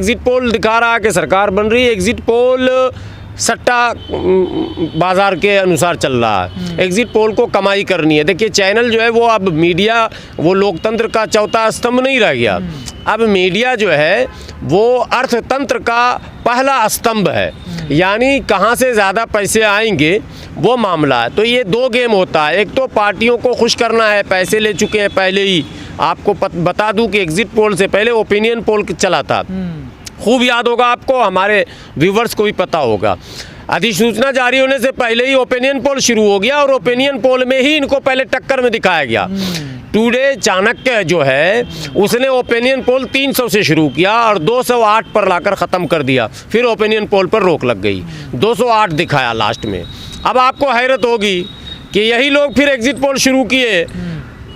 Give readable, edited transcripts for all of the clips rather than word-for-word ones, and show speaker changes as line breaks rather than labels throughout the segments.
Exit poll दिखा रहा है कि सरकार बन रही है। एग्जिट पोल सट्टा बाजार के अनुसार चल रहा है। एग्जिट पोल को कमाई करनी है। देखिए चैनल जो है वो अब मीडिया वो लोकतंत्र का चौथा स्तंभ नहीं रह गया। अब मीडिया जो है वो अर्थतंत्र का पहला स्तंभ है, यानी कहाँ से ज़्यादा पैसे आएंगे वो मामला है। तो ये दो गेम होता है, एक तो पार्टियों को खुश करना है, पैसे ले चुके हैं पहले ही। आपको बता दूं कि एग्जिट पोल से पहले ओपिनियन पोल चला था, खूब याद होगा आपको, हमारे व्यूवर्स को भी पता होगा। अधिसूचना जारी होने से पहले ही ओपिनियन पोल शुरू हो गया और ओपिनियन पोल में ही इनको पहले टक्कर में दिखाया गया। टुडे चाणक्य जो है उसने ओपिनियन पोल 300 से शुरू किया और 208 पर लाकर ख़त्म कर दिया। फिर ओपिनियन पोल पर रोक लग गई, 208 दिखाया लास्ट में। अब आपको हैरत होगी कि यही लोग फिर एग्जिट पोल शुरू किए।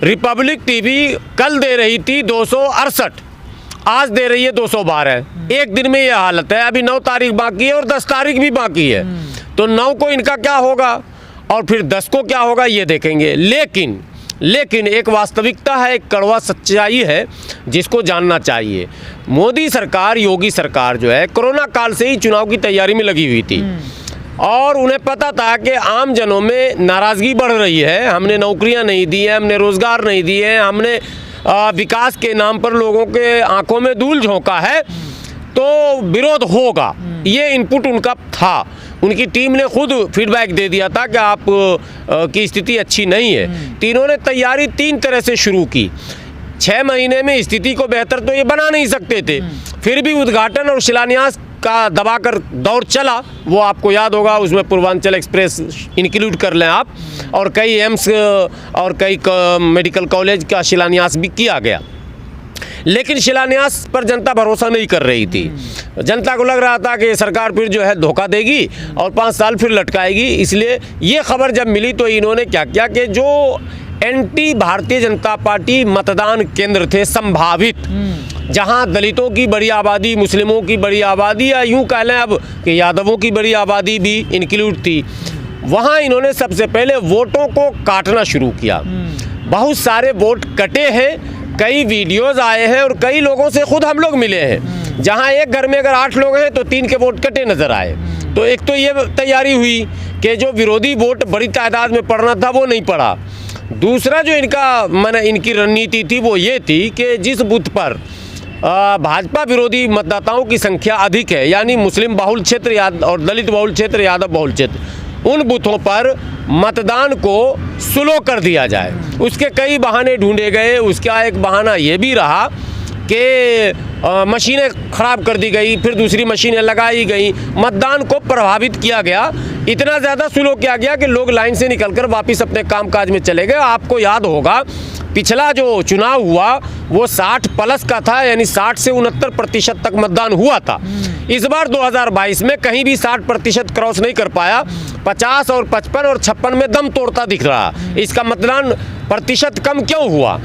रिपब्लिक टीवी कल दे रही थी 268, आज दे रही है 212। एक दिन में ये हालत है। अभी 9 तारीख बाकी है और 10 तारीख भी बाकी है। तो 9 को इनका क्या होगा और फिर 10 को क्या होगा ये देखेंगे। लेकिन एक वास्तविकता है, एक कड़वा सच्चाई है जिसको जानना चाहिए। मोदी सरकार, योगी सरकार जो है कोरोना काल से ही चुनाव की तैयारी में लगी हुई थी और उन्हें पता था कि आम जनों में नाराज़गी बढ़ रही है। हमने नौकरियां नहीं दी है, हमने रोज़गार नहीं दिए हैं, हमने विकास के नाम पर लोगों के आंखों में धूल झोंका है, तो विरोध होगा। ये इनपुट उनका था। उनकी टीम ने खुद फीडबैक दे दिया था कि आप की स्थिति अच्छी नहीं है। तीनों ने तैयारी 3 तरह से शुरू की। 6 महीने में स्थिति को बेहतर तो ये बना नहीं सकते थे, फिर भी उद्घाटन और शिलान्यास का दबाकर दौर चला। वो आपको याद होगा, उसमें पूर्वांचल एक्सप्रेस इंक्लूड कर लें आप, और कई एम्स और कई मेडिकल कॉलेज का शिलान्यास भी किया गया। लेकिन शिलान्यास पर जनता भरोसा नहीं कर रही थी। जनता को लग रहा था कि सरकार फिर जो है धोखा देगी और 5 साल फिर लटकाएगी। इसलिए ये खबर जब मिली तो इन्होंने क्या किया कि जो एंटी भारतीय जनता पार्टी मतदान केंद्र थे संभावित, जहां दलितों की बड़ी आबादी, मुस्लिमों की बड़ी आबादी, या यूं कह लें अब कि यादवों की बड़ी आबादी भी इंक्लूड थी, वहां इन्होंने सबसे पहले वोटों को काटना शुरू किया। बहुत सारे वोट कटे हैं, कई वीडियोस आए हैं और कई लोगों से खुद हम लोग मिले हैं, जहां एक घर में अगर 8 लोग हैं तो 3 के वोट कटे नजर आए। तो एक तो ये तैयारी हुई कि जो विरोधी वोट बड़ी तादाद में पड़ना था वो नहीं पड़ा। दूसरा जो इनकी रणनीति थी वो ये थी कि जिस बूथ पर भाजपा विरोधी मतदाताओं की संख्या अधिक है, यानी मुस्लिम बहुल क्षेत्र और दलित बहुल क्षेत्र, यादव बहुल क्षेत्र, उन बूथों पर मतदान को स्लो कर दिया जाए। उसके कई बहाने ढूंढे गए। उसका एक बहाना ये भी रहा कि मशीनें ख़राब कर दी गई, फिर दूसरी मशीनें लगाई गई, मतदान को प्रभावित किया गया। इतना ज़्यादा स्लो किया गया कि लोग लाइन से निकलकर वापस अपने कामकाज में चले गए। आपको याद होगा पिछला जो चुनाव हुआ वो 60+ का था, यानी 60 से 69% तक मतदान हुआ था। इस बार 2022 में कहीं भी 60% क्रॉस नहीं कर पाया। 50 और 55 और 56 में दम तोड़ता दिख रहा। इसका मतदान प्रतिशत कम क्यों हुआ?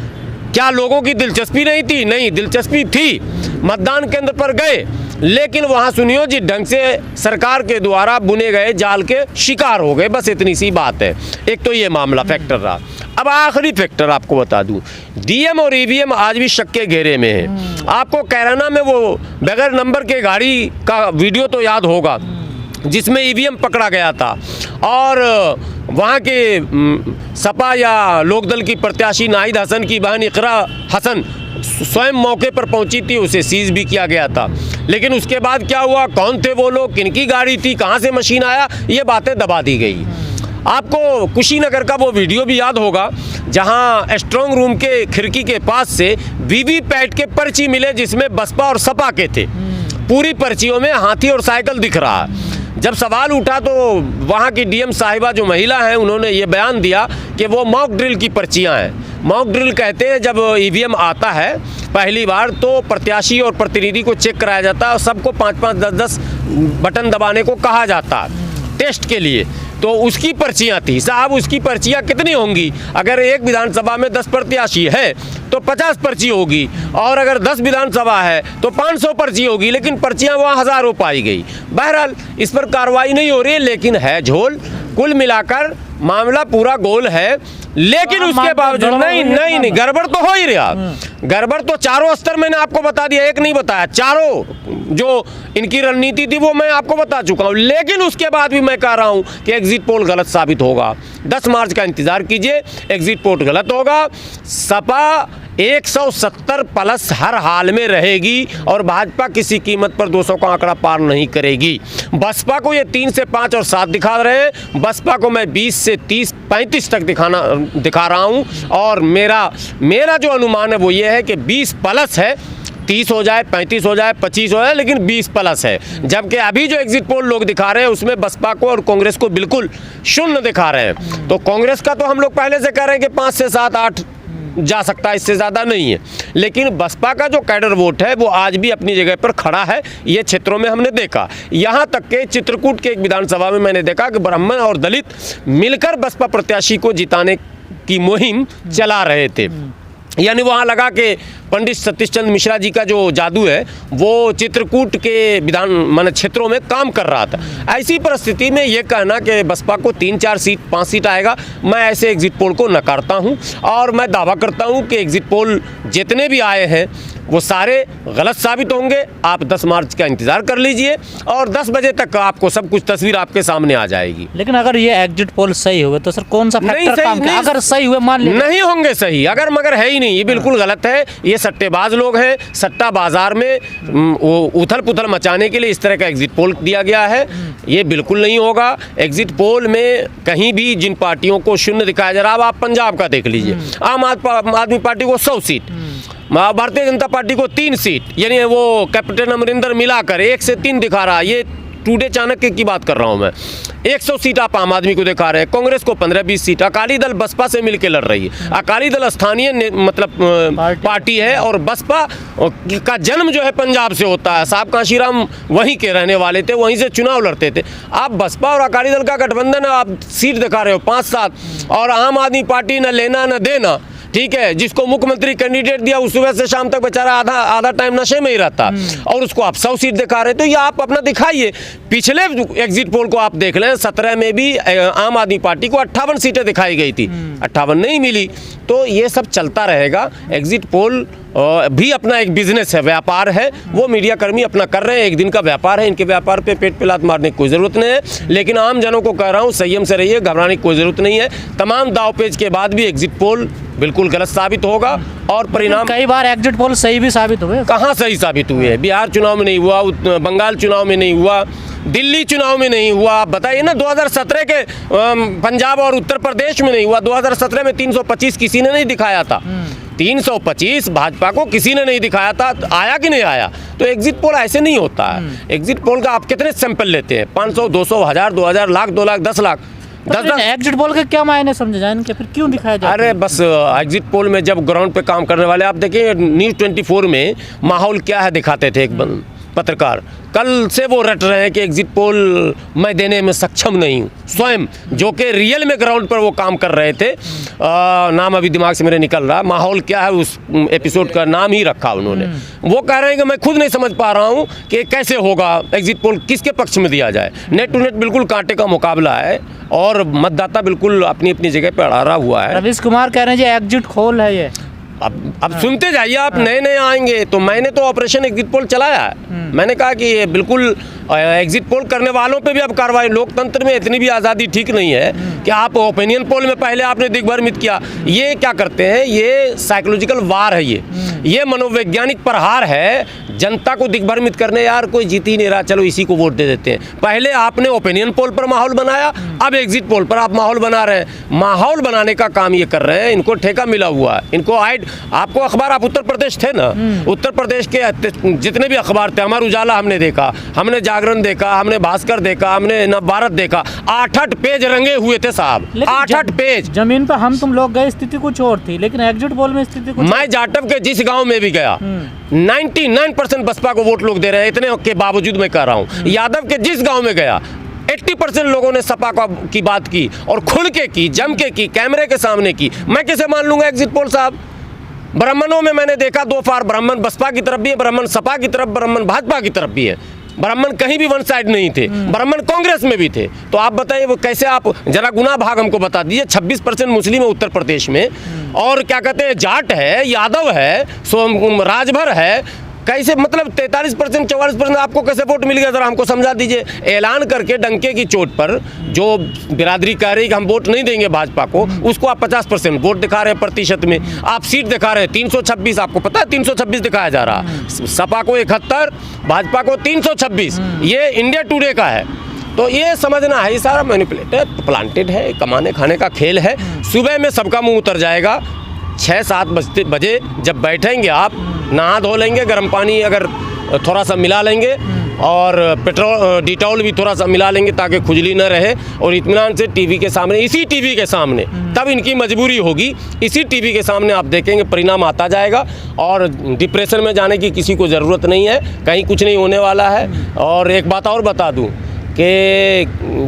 क्या लोगों की दिलचस्पी नहीं थी? नहीं, दिलचस्पी थी। मतदान केंद्र पर गए, लेकिन वहां सुनियोजित ढंग से सरकार के द्वारा बुने गए जाल के शिकार हो गए। बस इतनी सी बात है। एक तो ये मामला फैक्टर रहा। अब आखिरी फैक्टर आपको बता दूं, डीएम और ईवीएम आज भी शक के घेरे में है। आपको कैराना में वो बगैर नंबर के गाड़ी का वीडियो तो याद होगा जिसमें ईवीएम पकड़ा गया था और वहाँ के सपा या लोकदल की प्रत्याशी नाहिद हसन की बहन इकरा हसन स्वयं मौके पर पहुंची थी, उसे सीज भी किया गया था। लेकिन उसके बाद क्या हुआ, कौन थे वो लोग, किनकी गाड़ी थी, कहां से मशीन आया, ये बातें दबा दी गई। आपको कुशीनगर का वो वीडियो भी याद होगा जहां स्ट्रांग रूम के खिड़की के पास से वीवीपैट के पर्ची मिले जिसमें बसपा और सपा के थे। पूरी पर्चियों में हाथी और साइकिल दिख रहा। जब सवाल उठा तो वहाँ की डीएम साहिबा जो महिला हैं उन्होंने ये बयान दिया कि वो मॉक ड्रिल की पर्चियाँ हैं। मॉक ड्रिल कहते हैं जब ईवीएम आता है पहली बार तो प्रत्याशी और प्रतिनिधि को चेक कराया जाता है और सबको 5-5, 10-10 बटन दबाने को कहा जाता है टेस्ट के लिए। तो उसकी पर्चियाँ थी साहब। उसकी पर्चियाँ कितनी होंगी? अगर एक विधानसभा में 10 प्रत्याशी है तो 50 पर्ची होगी, और अगर 10 विधानसभा है तो 500 पर्ची होगी। लेकिन पर्चियाँ वहाँ हज़ारों पाई गई। बहरहाल इस पर कार्रवाई नहीं हो रही है, लेकिन है झोल। कुल मिलाकर मामला पूरा गोल है, लेकिन उसके बावजूद नहीं गड़बड़ तो हो ही रहा। गड़बड़ तो चारों स्तर मैंने आपको बता दिया, एक नहीं बताया, चारों जो इनकी रणनीति थी वो मैं आपको बता चुका हूँ, लेकिन उसके बाद भी मैं कह रहा हूँ कि एग्जिट पोल गलत साबित होगा। 10 मार्च का इंतज़ार कीजिए, एग्जिट पोल गलत होगा। सपा 170 प्लस हर हाल में रहेगी और भाजपा किसी कीमत पर 200 का आंकड़ा पार नहीं करेगी। बसपा को ये 3 से 5 और 7 दिखा रहे हैं, बसपा को मैं 20 से 30 35 तक दिखा रहा हूँ। और मेरा जो अनुमान है वो ये है कि 20 प्लस है, 30 हो जाए, 35 हो जाए, 25 हो जाए, लेकिन 20 प्लस है। जबकि अभी जो एग्जिट पोल लोग दिखा रहे हैं उसमें बसपा को और कांग्रेस को बिल्कुल शून्य दिखा रहे हैं। तो कांग्रेस का तो हम लोग पहले से कह रहे हैं कि 5 से 7 8 जा सकता है, इससे ज़्यादा नहीं है। लेकिन बसपा का जो कैडर वोट है वो आज भी अपनी जगह पर खड़ा है, ये क्षेत्रों में हमने देखा। यहाँ तक के चित्रकूट के एक विधानसभा में मैंने देखा कि ब्राह्मण और दलित मिलकर बसपा प्रत्याशी को जिताने की मुहिम चला रहे थे। यानी वहाँ लगा कि पंडित सतीश चंद्र मिश्रा जी का जो जादू है वो चित्रकूट के विधान क्षेत्रों में काम कर रहा था। ऐसी परिस्थिति में ये कहना कि बसपा को 3 4 सीट 5 सीट आएगा, मैं ऐसे एग्जिट पोल को नकारता हूँ और मैं दावा करता हूँ कि एग्जिट पोल जितने भी आए हैं वो सारे गलत साबित होंगे। आप 10 मार्च का इंतज़ार कर लीजिए और 10 बजे तक आपको सब कुछ तस्वीर आपके सामने आ जाएगी।
लेकिन अगर ये एग्जिट पोल सही हुए तो सर कौन सा फैक्टर काम करेगा? अगर सही हुए मान लीजिए
नहीं होंगे सही, अगर मगर है ही नहीं, ये बिल्कुल गलत है। ये सट्टेबाज लोग हैं, सट्टा बाजार में उथल पुथल मचाने के लिए इस तरह का एग्जिट पोल दिया गया है। ये बिल्कुल नहीं होगा। एग्जिट पोल में कहीं भी जिन पार्टियों को शून्य दिखाया जा रहा है, आप पंजाब का देख लीजिए, आम आदमी पार्टी को 100 सीट, भारतीय जनता पार्टी को 3 सीट, यानी वो कैप्टन अमरिंदर मिलाकर 1 से 3 दिखा रहा है। ये टुडे चाणक्य की बात कर रहा हूं मैं। 100 सीट आप आम आदमी को दिखा रहे हैं, कांग्रेस को 15-20 सीट। अकाली दल बसपा से मिलकर लड़ रही है। अकाली दल स्थानीय मतलब पार्टी है और बसपा का जन्म जो है पंजाब से होता है। साहब काशीराम वहीं के रहने वाले थे, वहीं से चुनाव लड़ते थे। आप बसपा और अकाली दल का गठबंधन है, आप सीट दिखा रहे हो 5-7, और आम आदमी पार्टी न लेना न देना, ठीक है, जिसको मुख्यमंत्री कैंडिडेट दिया उस सुबह से शाम तक बेचारा आधा टाइम नशे में ही रहता, और उसको आप 100 सीट दिखा रहे। तो ये आप अपना दिखाइए। पिछले एग्जिट पोल को आप देख लें, 17 में भी आम आदमी पार्टी को 58 सीटें दिखाई गई थी, 58 नहीं मिली। तो ये सब चलता रहेगा। एग्जिट पोल भी अपना एक बिजनेस है, व्यापार है, वो मीडिया कर्मी अपना कर रहे हैं। एक दिन का व्यापार है, इनके व्यापार पे पेट पे लात मारने की कोई ज़रूरत नहीं है। लेकिन आम जनों को कह रहा हूँ, संयम से रहिए, घबराने की कोई ज़रूरत नहीं है। तमाम दावपेच के बाद भी एग्जिट पोल बिल्कुल गलत साबित होगा और परिणाम
कई बार एग्जिट पोल सही भी साबित हुए।
कहाँ सही साबित हुए हैं? बिहार चुनाव में नहीं हुआ, बंगाल चुनाव में नहीं हुआ, दिल्ली चुनाव में नहीं हुआ। आप बताइए ना, 2017 के पंजाब और उत्तर प्रदेश में नहीं हुआ। 2017 में 325 किसी ने नहीं दिखाया था। 325 भाजपा को किसी ने नहीं दिखाया था। आया कि नहीं आया? तो एग्जिट पोल ऐसे नहीं होता है। एग्जिट पोल का आप कितने सैंपल लेते हैं? 500, 200, 1000, 2000, लाख, 2 लाख, 10 लाख।
एग्जिट पोल के क्या मायने समझे जाए, इनके फिर क्यों दिखाया जाए?
अरे बस एग्जिट पोल में जब ग्राउंड पे काम करने वाले, आप देखिए न्यूज़ 24 में माहौल क्या है दिखाते थे एक पत्रकार। कल से वो रट रहे हैं कि एग्जिट पोल मैं देने में सक्षम नहीं हूँ स्वयं, जो कि रियल में ग्राउंड पर वो काम कर रहे थे। नाम अभी दिमाग से मेरे निकल रहा, माहौल क्या है उस एपिसोड का नाम ही रखा उन्होंने। वो कह रहे हैं कि मैं खुद नहीं समझ पा रहा हूँ कि कैसे होगा एग्जिट पोल, किसके पक्ष में दिया जाए। नेट टू नेट बिल्कुल कांटे का मुकाबला है और मतदाता बिल्कुल अपनी अपनी जगह पर अड़ा हुआ है।
रवीश कुमार कह रहे हैं जी एग्जिट पोल है ये।
अब सुनते जाइए आप, नए नए आएंगे। तो मैंने तो ऑपरेशन एग्जिट पोल चलाया है। मैंने कहा कि ये बिल्कुल एग्जिट पोल करने वालों पे भी अब कार्रवाई। लोकतंत्र में इतनी भी आज़ादी ठीक नहीं है कि आप ओपिनियन पोल में पहले आपने दिग्भ्रमित किया। ये क्या करते हैं, ये साइकोलॉजिकल वार है, ये मनोवैज्ञानिक प्रहार है जनता को दिग्भ्रमित करने। यार कोई जीत ही नहीं रहा, चलो इसी को वोट दे देते हैं। पहले आपने ओपिनियन पोल पर माहौल बनाया, अब एग्जिट पोल पर आप माहौल बना रहे हैं। माहौल बनाने का काम ये कर रहे हैं, इनको ठेका मिला हुआ है। इनको आपको अखबार, आप उत्तर प्रदेश थे ना, उत्तर प्रदेश के जितने भी अखबार थे, अमर उजाला हमने देखा, हमने जागरण देखा, हमने भास्कर देखा, हमने नवभारत देखा, 8-8 पेज रंगे हुए थे साहब, 8-8 पेज।
जमीन पर हम तुम लोग गए, स्थिति कुछ और थी, लेकिन एग्जिट पोल में स्थिति कुछ।
मैं जाटव के जिस गांव में भी गया, 99% बसपा को वोट लोग दे रहे हैं। इतने के बावजूद मैं कह रहा हूँ, यादव के जिस गाँव में गया 80% लोगों ने सपा की बात की और खुल के की, जम के की, कैमरे के सामने की। मैं कैसे मान लूंगा एग्जिट पोल साहब? ब्राह्मणों में मैंने देखा 2 फार, ब्राह्मण बसपा की तरफ भी है, ब्राह्मण सपा की तरफ, ब्राह्मण भाजपा की तरफ भी है। ब्राह्मण कहीं भी वन साइड नहीं थे, ब्राह्मण कांग्रेस में भी थे। तो आप बताइए वो कैसे? आप जरा गुना भाग हमको बता दीजिए। 26% मुस्लिम है उत्तर प्रदेश में, और क्या कहते हैं, जाट है, यादव है, राजभर है, कैसे मतलब 43% 44% आपको कैसे वोट मिल गया, जरा हमको समझा दीजिए। ऐलान करके डंके की चोट पर जो बिरादरी कह रही है कि हम वोट नहीं देंगे भाजपा को, उसको आप 50% वोट दिखा रहे हैं प्रतिशत में। आप सीट दिखा रहे हैं 326, आपको पता है 326 दिखाया जा रहा, सपा को 71, भाजपा को 326। ये इंडिया टुडे का है। तो ये समझना है, ये सारा मैनिपुलेटेड प्लांटेड है, कमाने खाने का खेल है। सुबह में सबका मुंह उतर जाएगा, 6-7 बजे जब बैठेंगे आप, नहा धो लेंगे, गर्म पानी अगर थोड़ा सा मिला लेंगे और डिटॉल भी थोड़ा सा मिला लेंगे ताकि खुजली न रहे, और इत्मीनान से टीवी के सामने, इसी टीवी के सामने, तब इनकी मजबूरी होगी, इसी टीवी के सामने आप देखेंगे परिणाम आता जाएगा। और डिप्रेशन में जाने की किसी को ज़रूरत नहीं है, कहीं कुछ नहीं होने वाला है। और एक बात और बता दूं कि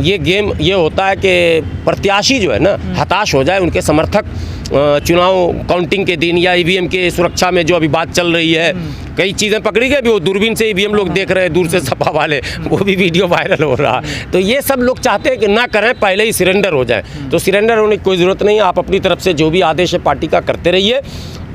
ये गेम ये होता है कि प्रत्याशी जो है ना हताश हो जाए, उनके समर्थक चुनाव काउंटिंग के दिन या ईवीएम के सुरक्षा में जो अभी बात चल रही है, कई चीज़ें पकड़ी गई, भी वो दूरबीन से ईवीएम लोग देख रहे हैं, दूर से सपा वाले, वो भी वीडियो वायरल हो रहा है। तो ये सब लोग चाहते हैं कि ना करें, पहले ही सिरेंडर हो जाए। तो सिरेंडर होने की कोई ज़रूरत नहीं है, आप अपनी तरफ से जो भी आदेश है पार्टी का करते रहिए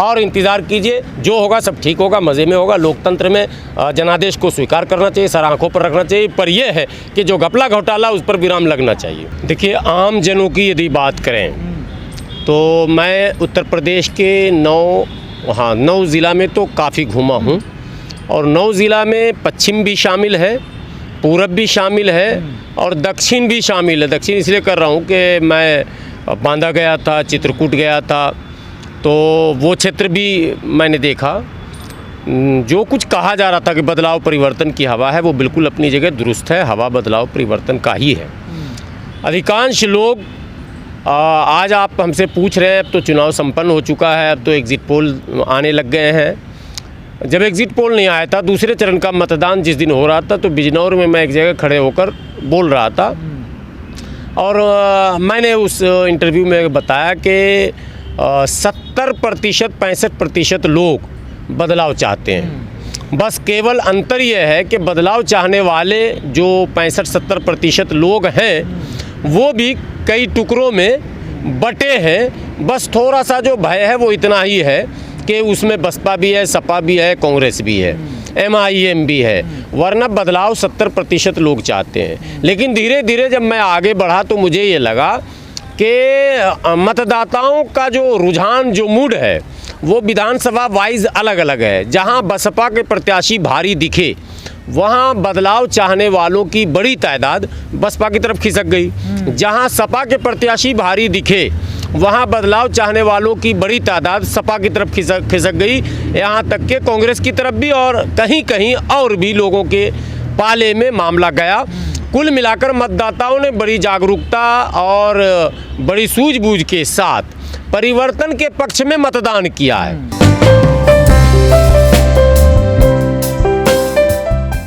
और इंतज़ार कीजिए, जो होगा सब ठीक होगा, मज़े में होगा। लोकतंत्र में जनादेश को स्वीकार करना चाहिए, सर आंखों पर रखना चाहिए, पर यह है कि जो घपला घोटाला उस पर विराम लगना चाहिए। देखिए, आम जनों की यदि बात करें तो मैं उत्तर प्रदेश के 9 ज़िला में तो काफ़ी घूमा हूँ, और 9 ज़िला में पश्चिम भी शामिल है, पूरब भी शामिल है और दक्षिण भी शामिल है। दक्षिण इसलिए कर रहा हूँ कि मैं बांदा गया था, चित्रकूट गया था, तो वो क्षेत्र भी मैंने देखा। जो कुछ कहा जा रहा था कि बदलाव परिवर्तन की हवा है, वो बिल्कुल अपनी जगह दुरुस्त है, हवा बदलाव परिवर्तन का ही है। अधिकांश लोग आज आप हमसे पूछ रहे हैं, अब तो चुनाव संपन्न हो चुका है, अब तो एग्ज़िट पोल आने लग गए हैं। जब एग्ज़िट पोल नहीं आया था, दूसरे चरण का मतदान जिस दिन हो रहा था, तो बिजनौर में मैं एक जगह खड़े होकर बोल रहा था और मैंने उस इंटरव्यू में बताया कि 70% 65% लोग बदलाव चाहते हैं। बस केवल अंतर यह है कि बदलाव चाहने वाले जो 65-70% लोग हैं, वो भी कई टुकड़ों में बटे हैं। बस थोड़ा सा जो भय है वो इतना ही है कि उसमें बसपा भी है, सपा भी है, कांग्रेस भी है, MIM भी है, वरना बदलाव 70% लोग चाहते हैं। लेकिन धीरे धीरे जब मैं आगे बढ़ा तो मुझे ये लगा कि मतदाताओं का जो रुझान, जो मूड है, वो विधानसभा वाइज अलग अलग है। जहां बसपा के प्रत्याशी भारी दिखे, वहाँ बदलाव चाहने वालों की बड़ी तादाद बसपा की तरफ खिसक गई। जहाँ सपा के प्रत्याशी भारी दिखे, वहाँ बदलाव चाहने वालों की बड़ी तादाद सपा की तरफ खिसक गई। यहाँ तक कि कांग्रेस की तरफ भी और कहीं कहीं और भी लोगों के पाले में मामला गया। कुल मिलाकर मतदाताओं ने बड़ी जागरूकता और बड़ी सूझबूझ के साथ परिवर्तन के पक्ष में मतदान किया है।